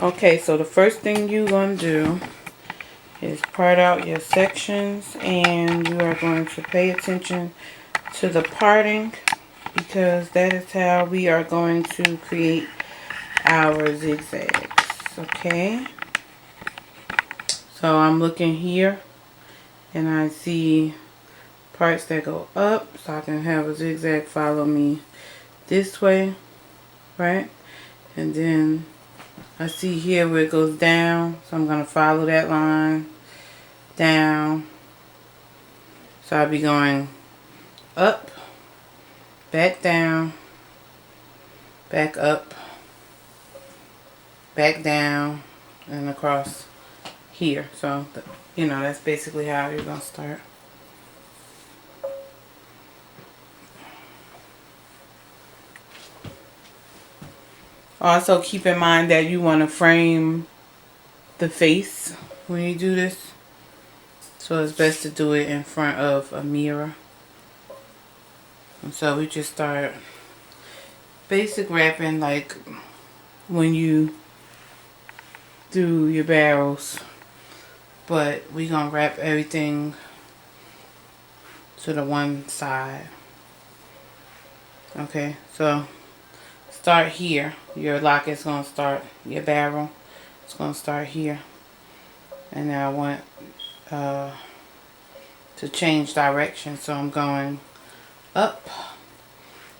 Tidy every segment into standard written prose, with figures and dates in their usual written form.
Okay, so the first thing you're going to do is part out your sections, and you are going to pay attention to the parting, because that is how we are going to create our zigzags. Okay, so I'm looking here and I see parts that go up, so I can have a zigzag follow me this way, right? And then I see here where it goes down, so I'm going to follow that line down. So I'll be going up, back down, back up, back down, and across here. So, you know, that's basically how you're going to start. Also, keep in mind that you want to frame the face when you do this. So it's best to do it in front of a mirror. And so we just start basic wrapping like when you do your barrels. But we're going to wrap everything to the one side. Okay, so start here. Your lock is going to start, your barrel is going to start here. And now I want to change direction, so I'm going up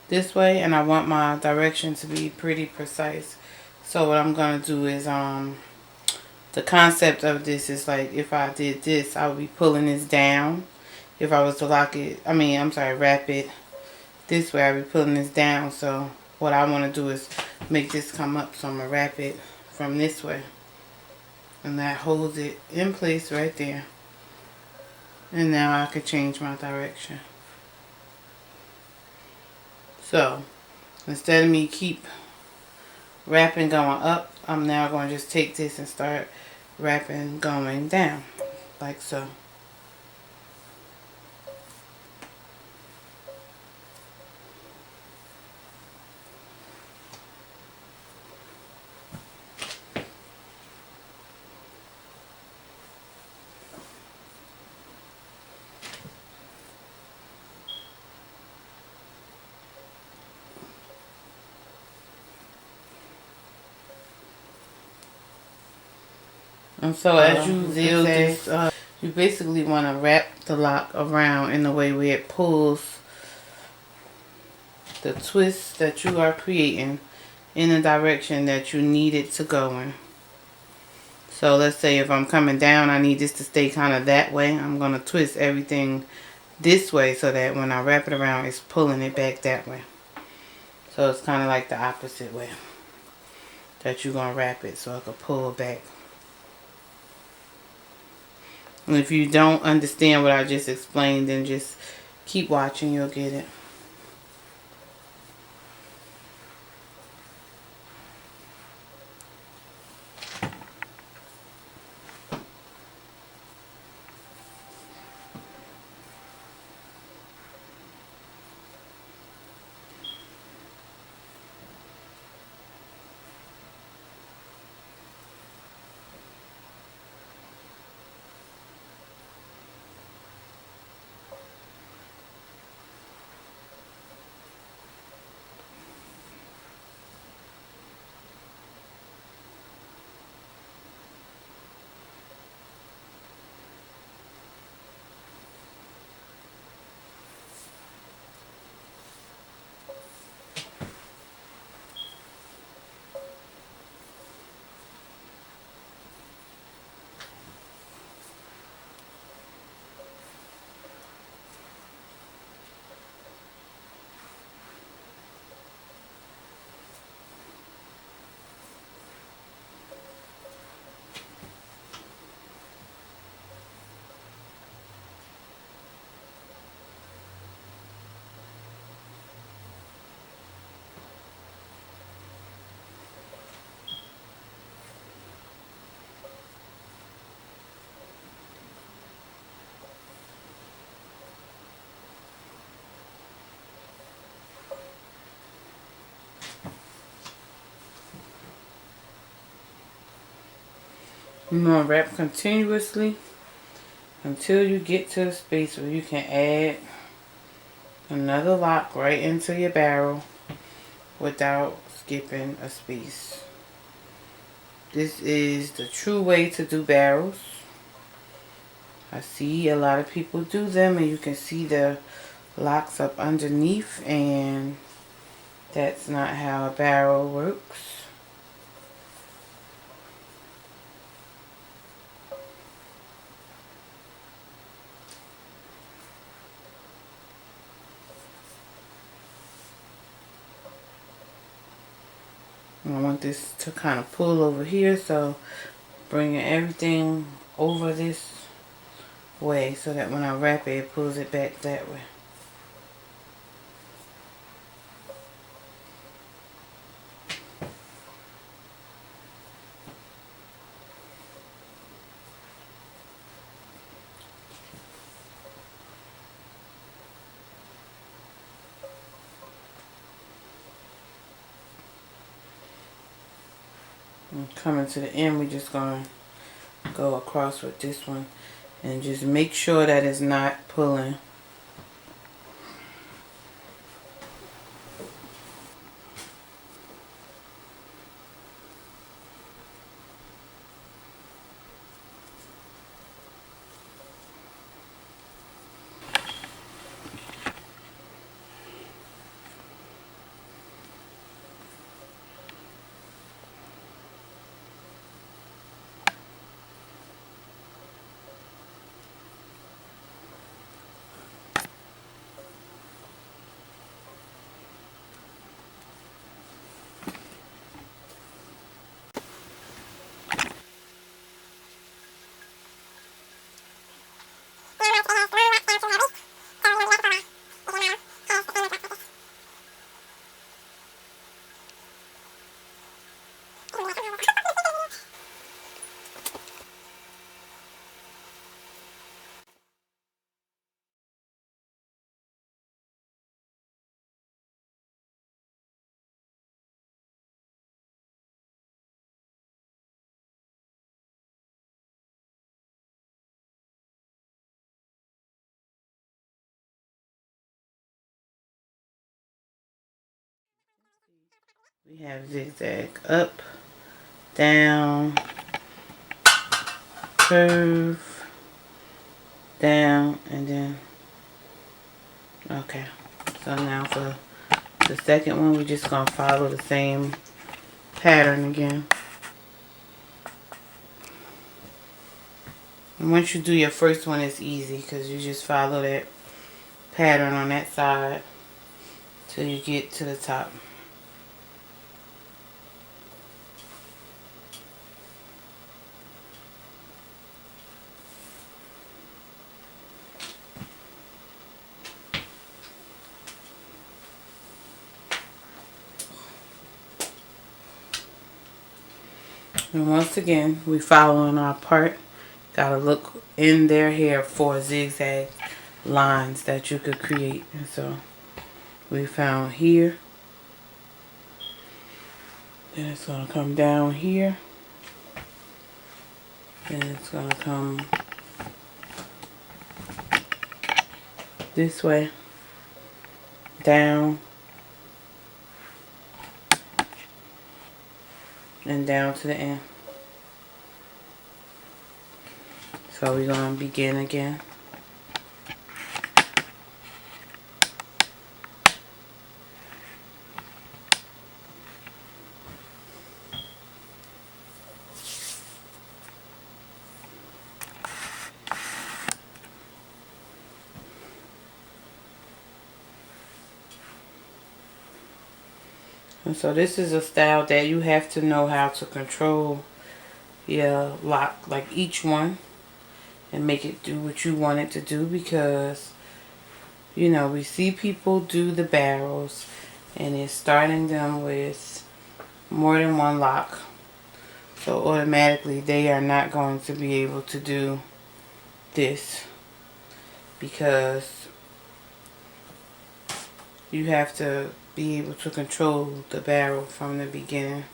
this way, and I want my direction to be pretty precise. So what I'm going to do is the concept of this is like if I did this, I would be pulling this down. If I was to wrap it this way, I'd be pulling this down. So what I want to do is make this come up, so I'm going to wrap it from this way. And that holds it in place right there. And now I can change my direction. So instead of me keep wrapping going up, I'm now going to just take this and start wrapping going down, like so. And so as you build this, you basically want to wrap the lock around in a way where it pulls the twist that you are creating in the direction that you need it to go in. So let's say if I'm coming down, I need this to stay kind of that way. I'm going to twist everything this way so that when I wrap it around, it's pulling it back that way. So it's kind of like the opposite way that you're going to wrap it, so it can pull back. And if you don't understand what I just explained, then just keep watching, you'll get it. You're going to wrap continuously until you get to the space where you can add another lock right into your barrel without skipping a space. This is the true way to do barrels. I see a lot of people do them, and you can see the locks up underneath, and that's not how a barrel works. And I want this to kind of pull over here, so bringing everything over this way so that when I wrap it, it pulls it back that way. And coming to the end, we're just going to go across with this one and just make sure that it's not pulling. We have zigzag up, down, curve, down, and then, okay. So now for the second one, we're just going to follow the same pattern again. And once you do your first one, it's easy because you just follow that pattern on that side till you get to the top. And once again, we following our part. Gotta look in there here for zigzag lines that you could create. And so we found here. Then it's gonna come down here. Then it's gonna come this way, down, and down to the end. So we're going to begin again. And so this is a style that you have to know how to control your lock, like each one, and make it do what you want it to do, because you know we see people do the barrels and it's starting them with more than one lock, so automatically they are not going to be able to do this, because you have to be able to control the barrel from the beginning.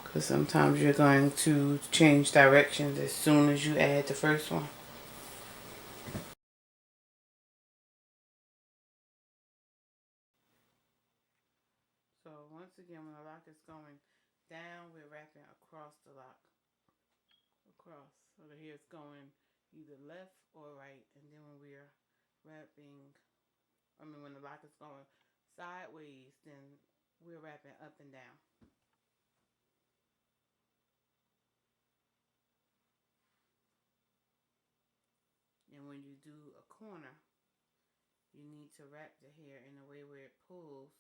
because sometimes you're going to change directions as soon as you add the first one. So once again, when the lock is going down, we're wrapping across the lock. Across. So the hair is going either left or right. And then when we're wrapping, when the lock is going sideways, then we're wrapping up and down. And when you do a corner, you need to wrap the hair in a way where it pulls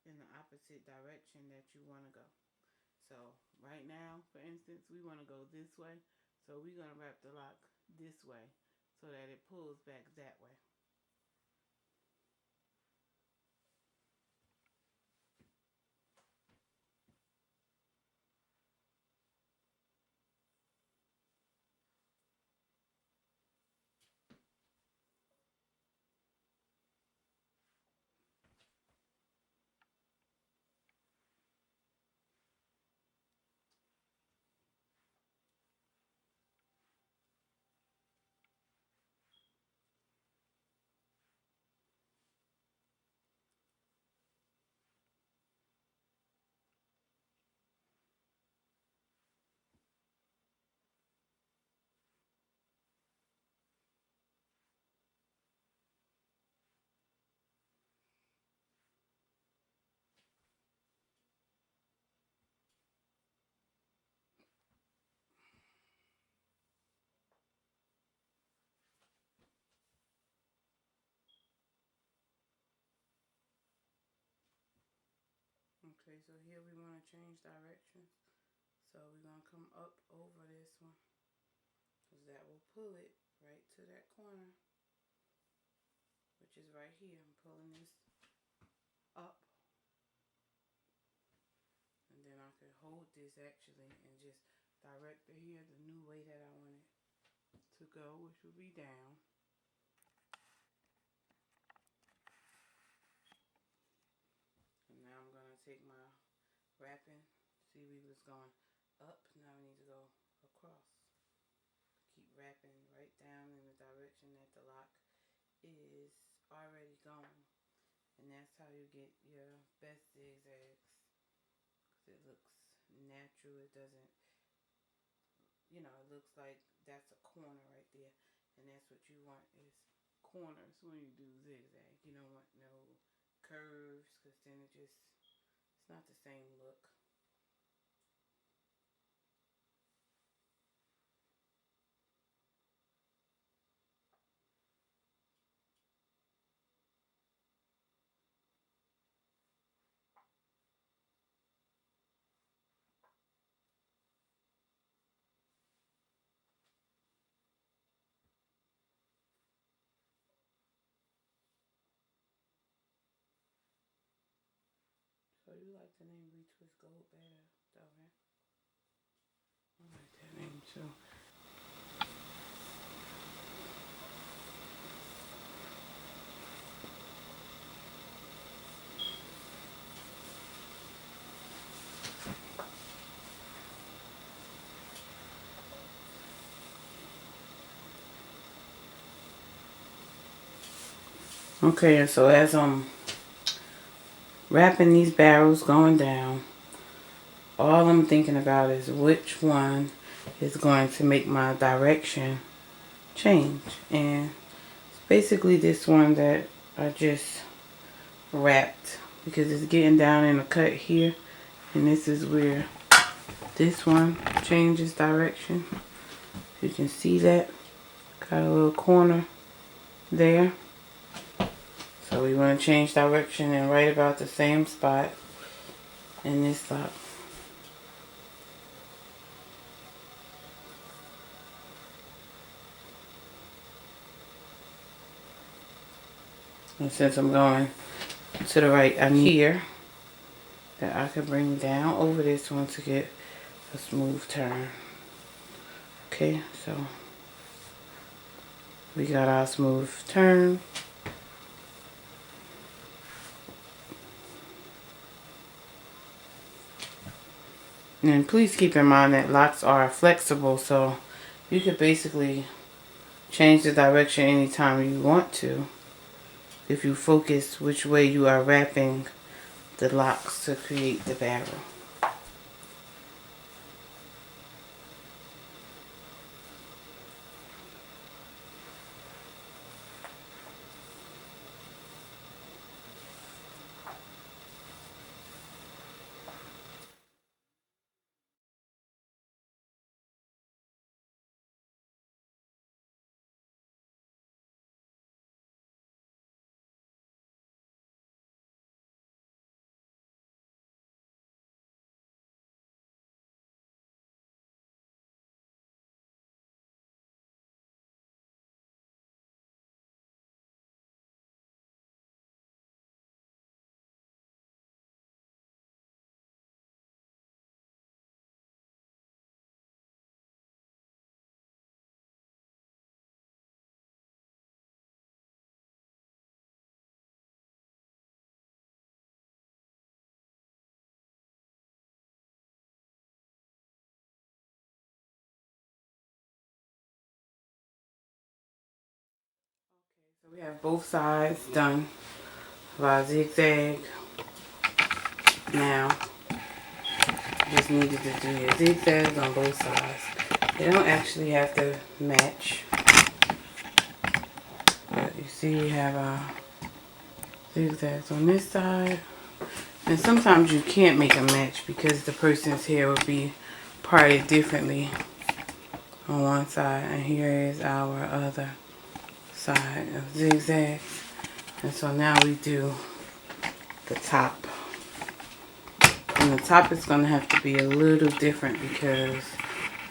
in the opposite direction that you want to go. So right now, for instance, we want to go this way. So we're going to wrap the lock this way so that it pulls back that way. Okay, so here we want to change directions. So we're going to come up over this one, because that will pull it right to that corner, which is right here. I'm pulling this up, and then I can hold this actually and just direct the hair the new way that I want it to go, which will be down. And now I'm going to take my wrapping. See, we was going up, now we need to go across. Keep wrapping right down in the direction that the lock is already going. And that's how you get your best zigzags. Because it looks natural. It doesn't, it looks like that's a corner right there. And that's what you want, is corners when you do zigzag. You don't want no curves, because then it's not the same look. So you like the name Retwist Gold better, don't you? I like that name too. Okay, and so as I'm wrapping these barrels going down, all I'm thinking about is which one is going to make my direction change. And it's basically this one that I just wrapped, because it's getting down in a cut here, and this is where this one changes direction. You can see that got a little corner there. So we want to change direction in right about the same spot in this lock. And since I'm going to the right, I need here that I can bring down over this one to get a smooth turn. Okay, so we got our smooth turn. And please keep in mind that locks are flexible, so you could basically change the direction anytime you want to if you focus which way you are wrapping the locks to create the barrel. So we have both sides done of our zigzag. Now, just needed to do your zigzags on both sides. They don't actually have to match. But you see we have our zigzags on this side. And sometimes you can't make a match because the person's hair will be parted differently on one side. And here is our other side of zigzags. And so now we do the top. And the top is going to have to be a little different because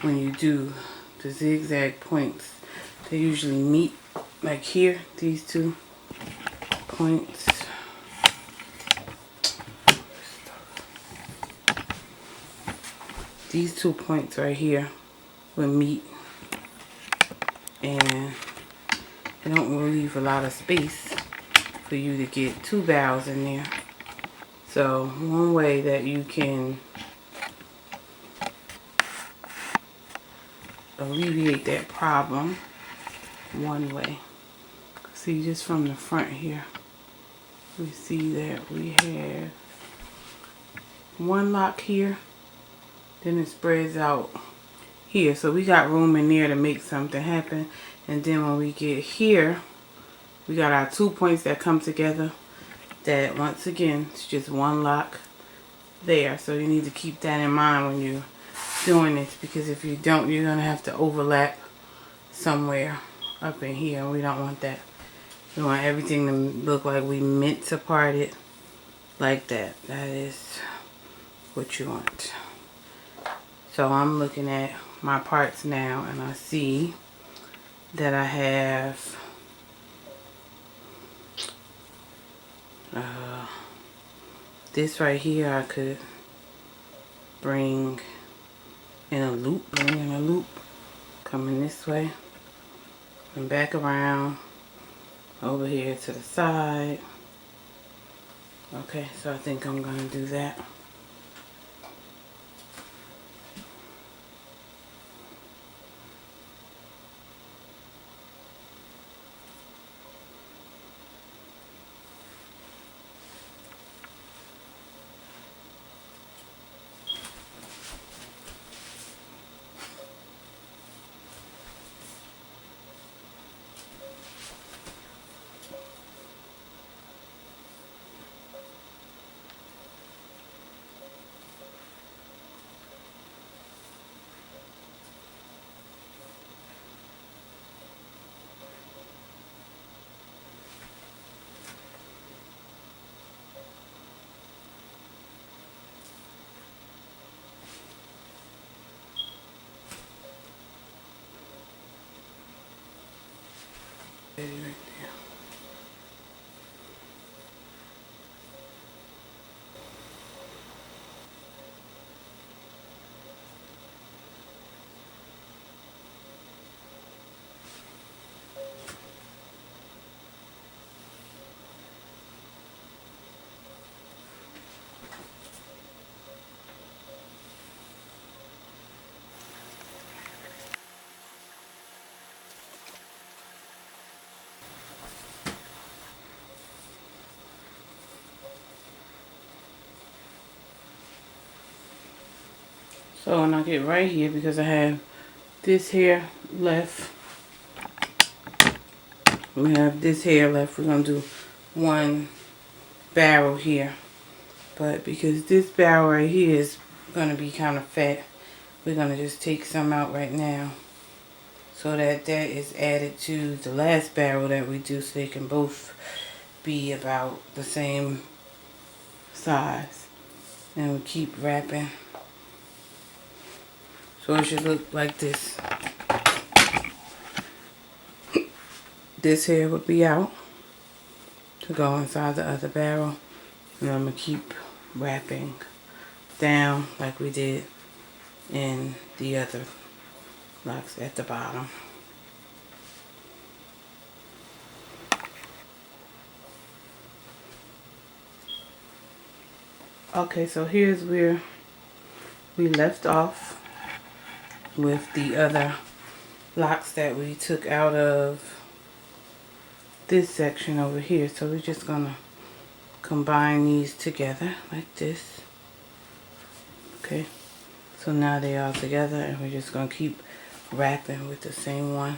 when you do the zigzag points, they usually meet like here, these two points. These 2 points right here will meet, and it don't really leave a lot of space for you to get 2 barrels in there. So one way that you can alleviate that problem, one way, see, just from the front here, we see that we have one lock here, then it spreads out here, so we got room in there to make something happen. And then when we get here, we got our 2 points that come together, that once again it's just one lock there. So you need to keep that in mind when you're doing this, because if you don't, you're gonna have to overlap somewhere up in here, and we don't want that. We want everything to look like we meant to part it like that. That is what you want. So I'm looking at my parts now, and I see that I have this right here. I could bring in a loop, coming this way and back around over here to the side. Okay, so I think I'm gonna do that. Right there. So when I get right here, because I have this hair left, we have this hair left, we're going to do one barrel here. But because this barrel right here is going to be kind of fat, we're going to just take some out right now, so that that is added to the last barrel that we do, so they can both be about the same size. And we keep wrapping. So it should look like this. This hair would be out to go inside the other barrel. And I'm going to keep wrapping down like we did in the other locks at the bottom. Okay, so here's where we left off with the other locks that we took out of this section over here. So we're just gonna combine these together like this. Okay, so now they're all together, and we're just gonna keep wrapping with the same one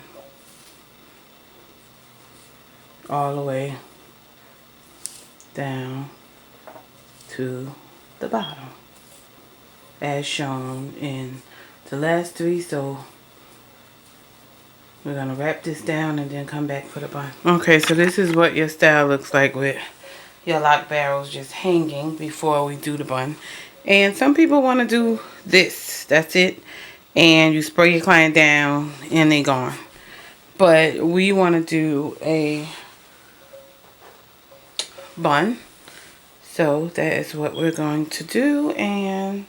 all the way down to the bottom as shown in the last three. So we're gonna wrap this down and then come back for the bun. Okay, so this is what your style looks like with your lock barrels just hanging before we do the bun. And some people want to do this, that's it, and you spray your client down and they gone. But we want to do a bun, so that is what we're going to do. And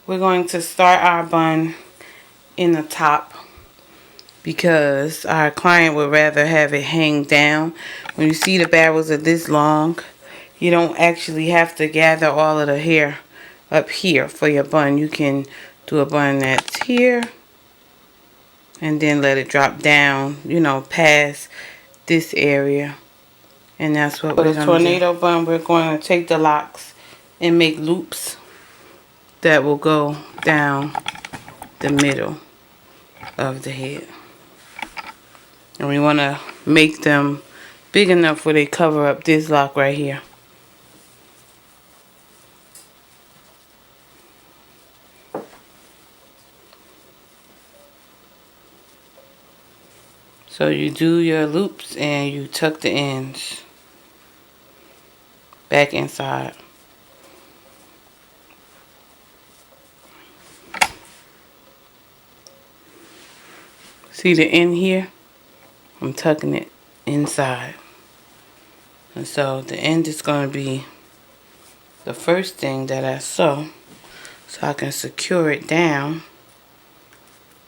we're going to start our bun in the top, because our client would rather have it hang down. When you see the barrels are this long, you don't actually have to gather all of the hair up here for your bun. You can do a bun that's here and then let it drop down, you know, past this area. And that's what we're going to do. For the tornado bun, we're going to take the locks and make loops that will go down the middle of the head. And we want to make them big enough where they cover up this lock right here. So you do your loops and you tuck the ends back inside. See the end here? I'm tucking it inside. And so the end is going to be the first thing that I sew, so I can secure it down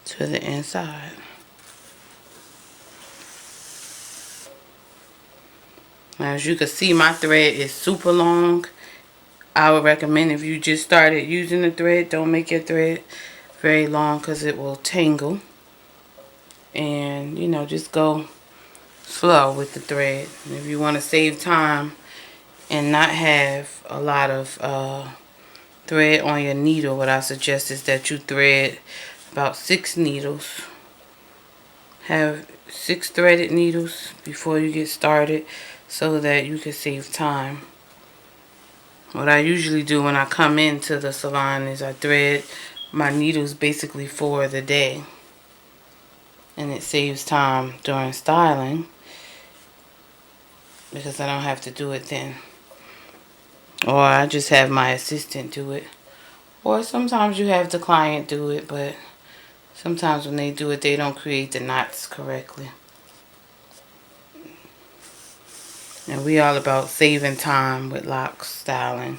to the inside. Now, as you can see, my thread is super long. I would recommend, if you just started using the thread, don't make your thread very long, because it will tangle. And, you know, just go slow with the thread. And if you want to save time and not have a lot of thread on your needle, what I suggest is that you thread about 6 needles. Have 6 threaded needles before you get started, so that you can save time. What I usually do when I come into the salon is I thread my needles basically for the day. And it saves time during styling, because I don't have to do it then. Or I just have my assistant do it. Or sometimes you have the client do it, but sometimes when they do it, they don't create the knots correctly. And we all about saving time with lock styling,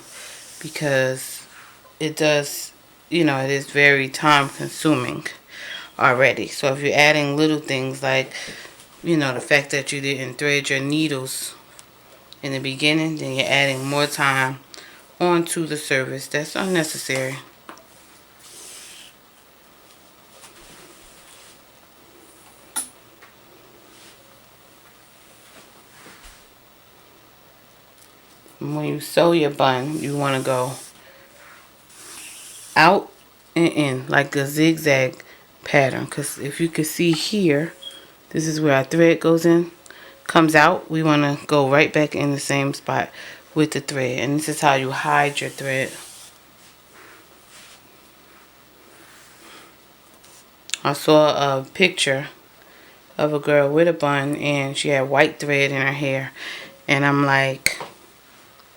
because it does, you know, it is very time consuming already. So if you're adding little things like, you know, the fact that you didn't thread your needles in the beginning, then you're adding more time onto the service. That's unnecessary. And when you sew your bun, you want to go out in like a zigzag pattern. Because if you can see here, this is where our thread goes in, comes out. We want to go right back in the same spot with the thread. And this is how you hide your thread. I saw a picture of a girl with a bun and she had white thread in her hair. And I'm like,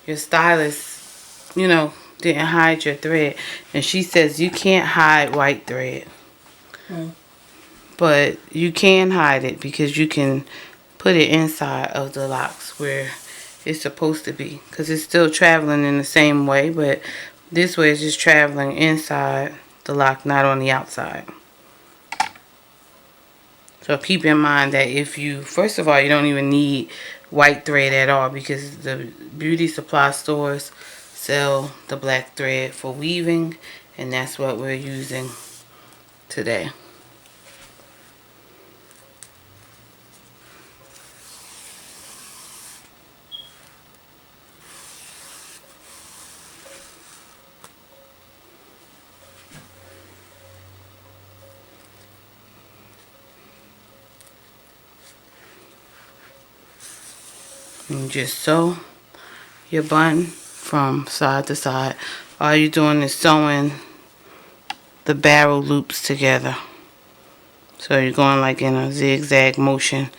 your stylist, you know, didn't hide your thread. And she says you can't hide white thread. But you can hide it because you can put it inside of the locks where it's supposed to be. Because it's still traveling in the same way, but this way it's just traveling inside the lock, not on the outside. So keep in mind that if you, first of all, you don't even need white thread at all because the beauty supply stores sell the black thread for weaving, and that's what we're using today. And just sew your bun from side to side. All you're doing is sewing the barrel loops together. So you're going like in a zigzag motion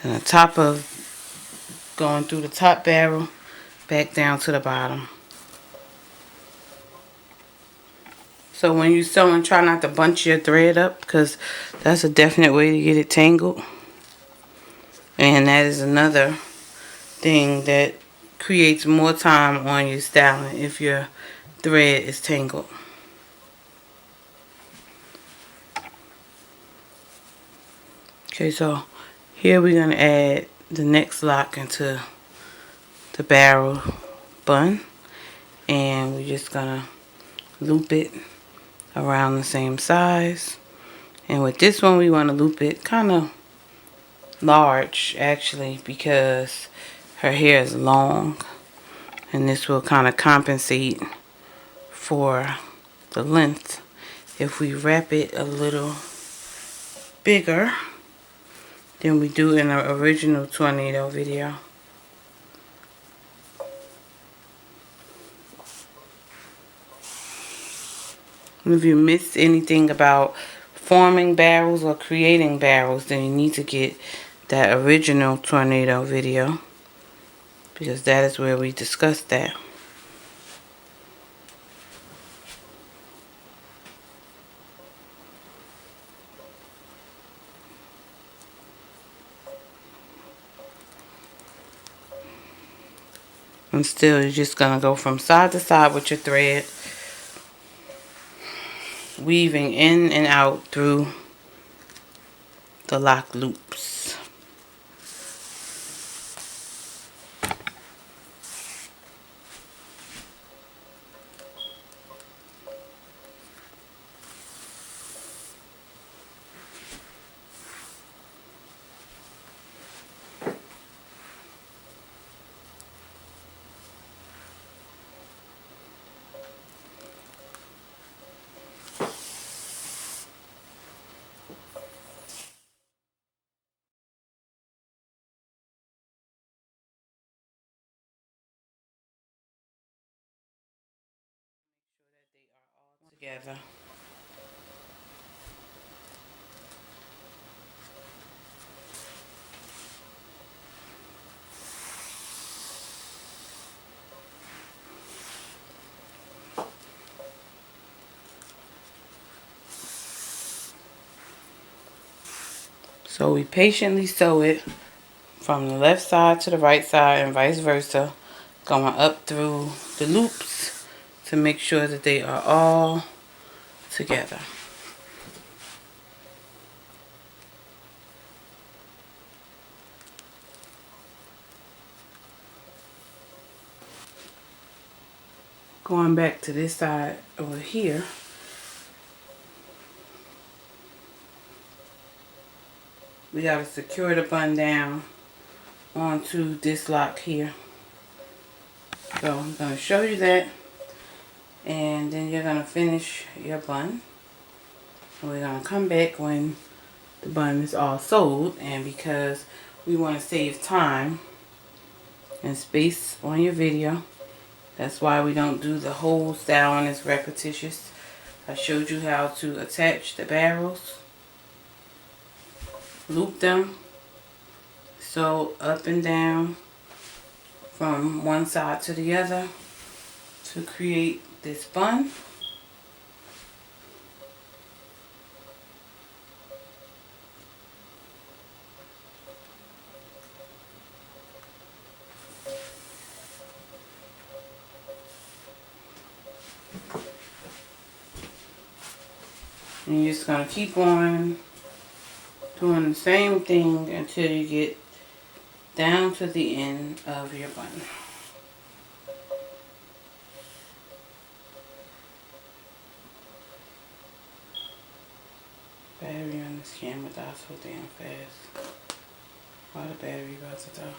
to the top of, going through the top barrel, back down to the bottom. So when you're sewing, try not to bunch your thread up because that's a definite way to get it tangled. And that is another thing that creates more time on your styling if your thread is tangled. Okay, so here we're going to add the next lock into the barrel bun, and we're just going to loop it around the same size. And with this one we want to loop it kind of large actually because her hair is long, and this will kind of compensate for the length if we wrap it a little bigger than we do in the original tornado video. And if you missed anything about forming barrels or creating barrels, then you need to get that original tornado video because that is where we discussed that. And still, you're just going to go from side to side with your thread, weaving in and out through the lock loops. Together. So we patiently sew it from the left side to the right side and vice versa, going up through the loops to make sure that they are all together. Going back to this side over here, we got to secure the bun down onto this lock here. So I'm going to show you that And then you're going to finish your bun. And we're going to come back when the bun is all sewed. And because we want to save time and space on your video, that's why we don't do the whole style and it's repetitious. I showed you how to attach the barrels, loop them, sew up and down from one side to the other to create this bun. And you're just going to keep on doing the same thing until you get down to the end of your bun. Battery on this camera died so damn fast. Why the battery about to die?